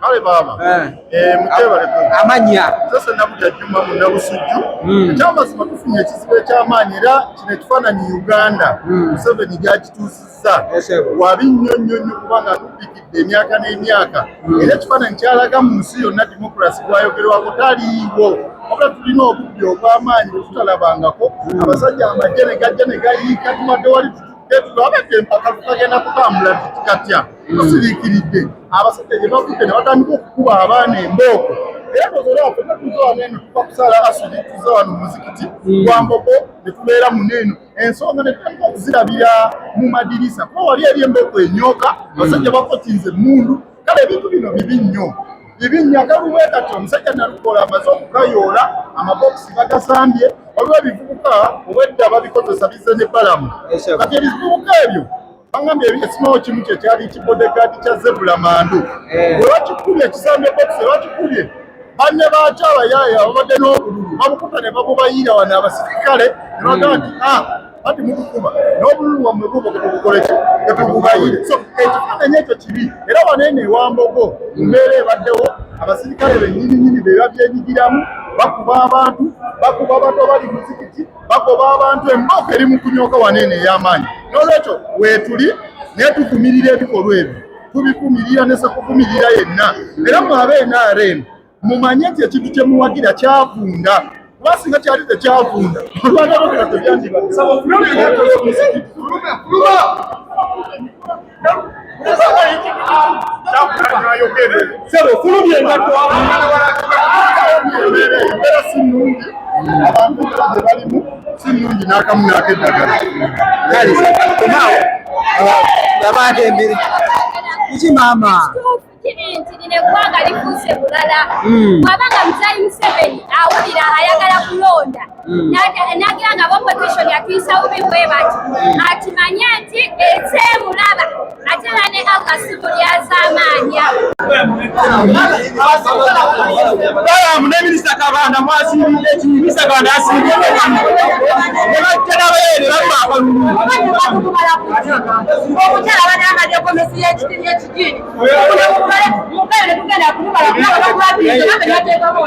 Ale baba muteba liko amanya sasa nabuja Juma mu nabusujju chama simakufunye ekizibu eky'amaanyi era kino ekifaananyi Uganda Museveni gyakituusizza wabinnyonnyonnyo kubanga tupikidde emyaka n'emyaka era ekifaananyi kyalaga mu nsi yonna demokrasi bwayogerwako taliiwo wabula tulina obubbi obw'amaanyi bwe tutalabangako abasajja amagye ne gajja ne gayiika tumadde wali abadde akagenda kutambula tutikatya tusiriikiridde abasajja gye bavudde ne batandika okukuba abaana embooko era tozolaa fena tuza wano eno tuva kusaala asudi tuza wano muzikiti gwa Mbogo ne tubeera muneeno ensonga ne tutandika okuzirabira mu madirisa kuba wali eri embooko enyooka abasajja bakotinze emmundu kale ebintu bino bibi nnyo bibinya kaluwe kati omusajja nalukola amaze okukayoola amabokisi bagasambye waliwo ebivubuka obwedda babikozesa bizze ne balamu kati ebivubuka ebyo bangambye ekisimao kimu kye kyali kibodegaadi kya Zebula Mandu bwe bakikubye ekisambye bokisi bakikubye banne baakyo abayaaya babadde n'obululu bamukuta ne bamubayiira wano abasirikale ne bagamba nti ati mutukuba n'obululu wammwe bubwo ketubukoleki ketububayire so ekifaananyi ekyo kibi era waneene ewa Mbogo mbeera ebaddewo abasirikale bennyininyini be babyenyigiramu bakuba abantu bakuba abato bali muzikiti bagoba abantu embooko eri mu kunyooka waneene ey'amaanyi n'olwekyo weetuli naye tuvumirira ebikolwa ebyo tubivumirira ne sekuvumirira yenna era mwabe NRM mumanye nti ekintu kye muwagira kyavunda basinga kyali tekyavunda olwagabagera tebyandibadde embeera si nnungi abantu gye balimu si nnungi n'akamu n'akeddagala abantu embiri kiki maama nti eggwanga lifuuse bulala bw'abanga Muzaayi Museveni awulira ayagala kulonda n'agira nga opposition yatuyisa bubi bwe bati akimanye nti ekyemulaba ate era ne akasibu lyazamaanya ne minisita Kabanda mwasiibidde ki minisita Kabanda asiibidde ki ne bajja n'abayeere baluwa akalulu omukyala banamanya komisi y'ekitini ekigini mugale ne tugenda kumubala kulaba bagwabiize bamenya teekako